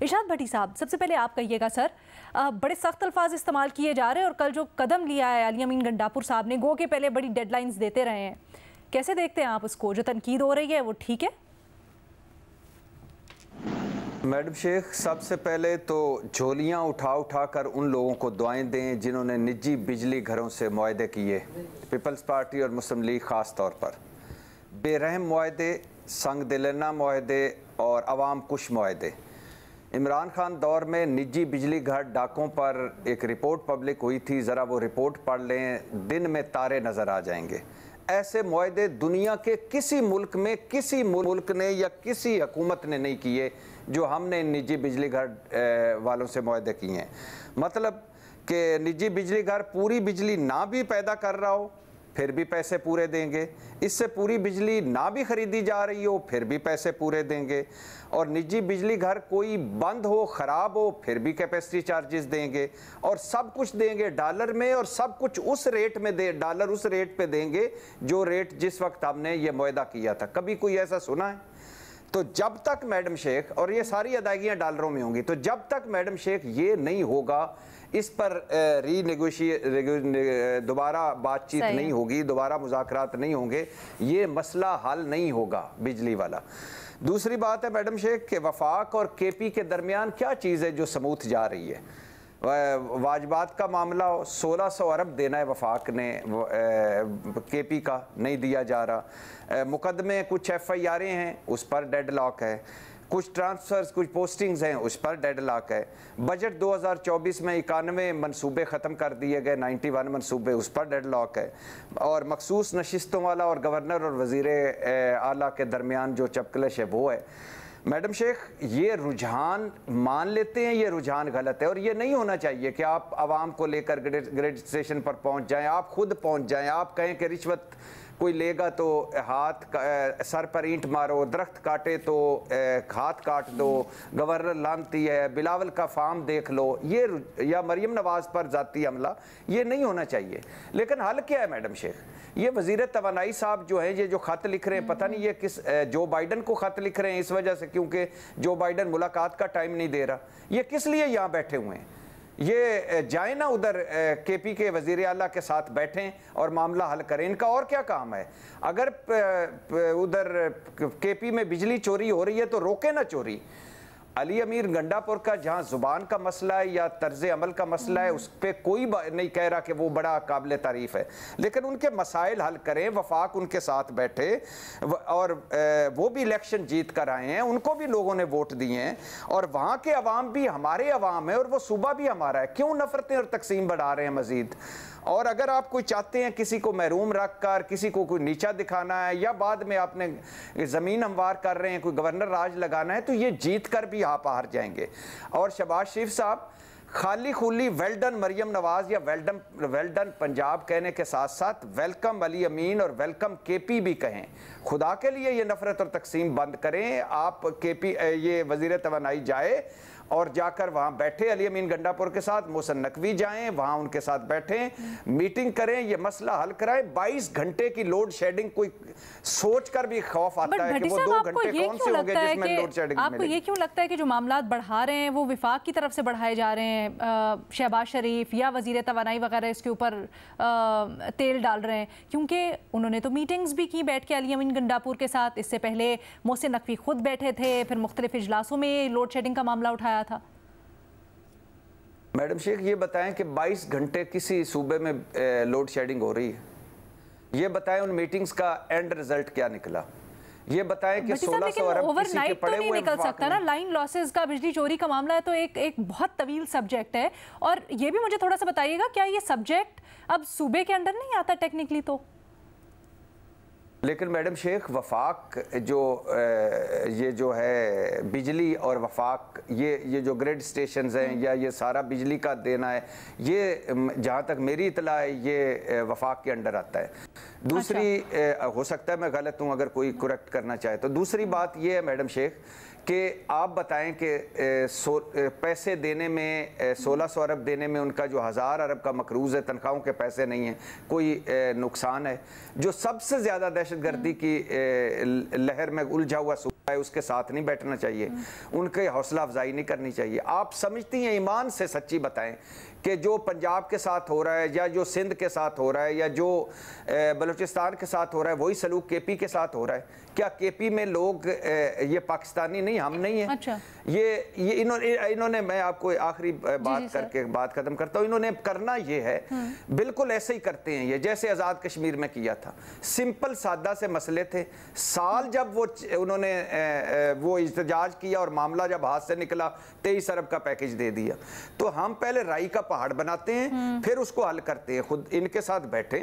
इरशाद भट्टी साहब, सबसे पहले आप कहिएगा सर, बड़े सख्त अल्फाज इस्तेमाल किए जा रहे हैं और कल जो कदम लिया है अली अमीन गंडापुर साहब ने, गो के पहले बड़ी डेडलाइंस देते रहे हैं, कैसे देखते हैं आप उसको? जो तनकीद हो रही है वो ठीक है? मैडम शेख, सबसे पहले तो झोलियाँ उठा उठा कर उन लोगों को दुआएं दें जिन्होंने निजी बिजली घरों से मुआहदे किए, पीपल्स पार्टी और मुस्लिम लीग ख़ास तौर पर। बेरहम मुआहदे, संग दिलना मुआहदे और अवाम कुश मुआहदे। इमरान खान दौर में निजी बिजली घर डाकों पर एक रिपोर्ट पब्लिक हुई थी, ज़रा वो रिपोर्ट पढ़ लें, दिन में तारे नज़र आ जाएंगे। ऐसे मुआहदे दुनिया के किसी मुल्क में किसी मुल्क ने या किसी हुकूमत ने नहीं किए जो हमने निजी बिजली घर वालों से मुआहदे किए हैं। मतलब कि निजी बिजली घर पूरी बिजली ना भी पैदा कर रहा हो फिर भी पैसे पूरे देंगे, इससे पूरी बिजली ना भी ख़रीदी जा रही हो फिर भी पैसे पूरे देंगे, और निजी बिजली घर कोई बंद हो ख़राब हो फिर भी कैपेसिटी चार्जेस देंगे, और सब कुछ देंगे डॉलर में, और सब कुछ उस रेट में डॉलर उस रेट पे देंगे जो रेट जिस वक्त हमने ये मुआहदा किया था। कभी कोई ऐसा सुना है? तो जब तक मैडम शेख, और ये सारी अदायगियाँ डॉलरों में होंगी, तो जब तक मैडम शेख ये नहीं होगा, इस पर दोबारा बातचीत नहीं होगी, दोबारा मुज़ाकरात नहीं होंगे, ये मसला हल नहीं होगा बिजली वाला। दूसरी बात है मैडम शेख कि वफाक और केपी के दरमियान क्या चीज़ है जो समूथ जा रही है। वाजबात का मामला 1600 अरब देना है वफाक ने, केपी का नहीं दिया जा रहा। मुकदमे कुछ FIR'ें हैं उस पर डेड लॉक है, कुछ ट्रांसफ़र्स कुछ पोस्टिंग्स हैं उस पर डेड लॉक है। बजट 2024 में 91 मनसूबे ख़त्म कर दिए गए, 91 मनसूबे, उस पर डेड लॉक है। और मखसूस नशिस्तों वाला और गवर्नर और वज़ीर आला के दरमियान जो चपकलश है वो है। मैडम शेख, ये रुझान मान लेते हैं, ये रुझान गलत है, और ये नहीं होना चाहिए कि आप आवाम को लेकर ग्रेड स्टेशन पर पहुंच जाएं, आप खुद पहुंच जाएं, आप कहें कि रिश्वत कोई लेगा तो सर पर ईंट मारो, दरख्त काटे तो हाथ काट दो, गवर्नर लानती है, बिलावल का फार्म देख लो, ये या मरियम नवाज़ पर ज़ाती हमला, ये नहीं होना चाहिए। लेकिन हल क्या है मैडम शेख? ये वज़ीर तवानाई साहब जो हैं, ये जो ख़त लिख रहे हैं, पता नहीं ये किस जो बाइडन को ख़त लिख रहे हैं इस वजह से क्योंकि जो बाइडन मुलाकात का टाइम नहीं दे रहा, ये किस लिए यहाँ बैठे हुए हैं? ये जाए ना उधर केपी के वज़ीर आला के साथ बैठें और मामला हल करें, इनका और क्या काम है? अगर उधर केपी में बिजली चोरी हो रही है तो रोके ना चोरी। अली अमीर गंडापुर का जहाँ ज़ुबान का मसला है या तर्ज़ अमल का मसला है, उस पर कोई नहीं कह रहा कि वो बड़ा काबिल तारीफ़ है, लेकिन उनके मसाइल हल करें, वफाक उनके साथ बैठे, और वो भी इलेक्शन जीत कर आए हैं, उनको भी लोगों ने वोट दिए हैं, और वहाँ के अवाम भी हमारे अवाम है और वो सूबा भी हमारा है। क्यों नफ़रतें और तकसीम बढ़ा रहे हैं मज़ीद? और अगर आप कोई चाहते हैं किसी को महरूम रख कर किसी को कोई नीचा दिखाना है, या बाद में आपने ज़मीन हमवार कर रहे हैं, कोई गवर्नर राज लगाना है, तो ये जीत कर भी आप हार जाएंगे। और शहबाज शरीफ साहब खाली खुली वेल्डन मरियम नवाज़ या वेल्डन पंजाब कहने के साथ साथ वेलकम अली अमीन और वेलकम केपी भी कहें। खुदा के लिए ये नफ़रत और तकसीम बंद करें। आप केपी ये वज़ीर तवानाई जाए और जाकर वहाँ बैठे, अली अमीन गंडापुर के साथ, मोहसिन नकवी जाएं, वहाँ उनके साथ बैठें, मीटिंग करें, ये मसला हल कराएं। 22 घंटे की लोड शेडिंग, कोई सोच कर भी खौफ आता है कि वो 2 घंटे कौन से होंगे जिसमें लोड शेडिंग मिलेगी। आपको ये क्यों लगता है कि जो मामलात बढ़ा रहे हैं वो विफाक की तरफ से बढ़ाए जा रहे हैं, शहबाज शरीफ या वज़ीर तवानाई वगैरह इसके ऊपर तेल डाल रहे हैं? क्योंकि उन्होंने तो मीटिंग्स भी की बैठ के अली अमीन गंडापुर के साथ, इससे पहले मोहसिन नकवी खुद बैठे थे, फिर मुख्तलिफ इजलासों में लोड शेडिंग का मामला उठाया था। मैडम शेख, ये बताएं कि 22 घंटे किसी सूबे में लोड शेडिंग हो रही है? ये बताएं उन मीटिंग्स का एंड रिजल्ट क्या निकला? ये बताएं कि 1600 अरब किसी के पड़े हुए निकल सकता ना। लाइन लॉसेस का, बिजली चोरी का मामला है तो एक बहुत तवील सब्जेक्ट है। और ये भी मुझे थोड़ा सा बताइएगा, क्या ये सब्जेक्ट अब सूबे के अंडर नहीं आता टेक्निकली? तो लेकिन मैडम शेख, वफाक जो ये जो है बिजली और वफाक, ये जो ग्रिड स्टेशंस हैं या ये सारा बिजली का देना है, ये जहाँ तक मेरी इतला है ये वफाक के अंडर आता है। दूसरी हो सकता है मैं गलत हूँ, अगर कोई करेक्ट करना चाहे तो। दूसरी बात ये है मैडम शेख कि आप बताएं कि पैसे देने में 1600 अरब देने में उनका जो 1000 अरब का मकरूज़ है, तनख्वाहों के पैसे नहीं हैं, कोई नुकसान है? जो सबसे ज़्यादा दहशतगर्दी की लहर में उलझा हुआ उसके साथ नहीं बैठना चाहिए, उनके हौसला अफजाई नहीं करनी चाहिए। आप समझती हैं, ईमान से सच्ची बताएं कि जो पंजाब के साथ हो रहा है या जो सिंध के साथ हो रहा है या जो बलूचिस्तान के साथ हो रहा है वही सलूक केपी के साथ हो रहा है? क्या केपी में लोग ये पाकिस्तानी नहीं, हम नहीं है? अच्छा। ये इन्होंने मैं आपको आखिरी बात करके बात खत्म करता हूँ, इन्होंने करना ये है, बिल्कुल ऐसे ही करते हैं ये जैसे आज़ाद कश्मीर में किया था। सिंपल सादा से मसले थे, साल जब उन्होंने वो इhtजाज किया और मामला जब हाथ से निकला 23 अरब का पैकेज दे दिया। तो हम पहले राई का पहाड़ बनाते हैं, फिर उसको हल करते हैं, खुद इनके साथ बैठे।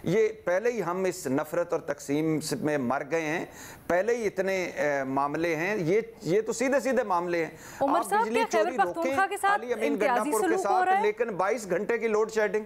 ये पहले ही हम इस नफरत और तकसीम में मर गए हैं, पहले ही इतने मामले हैं, ये तो सीधे सीधे मामले हैं। उमर साहब, बिजली चोरी रोकें अली अमीन गंडापुर के साथ, लेकिन 22 घंटे की लोड शेडिंग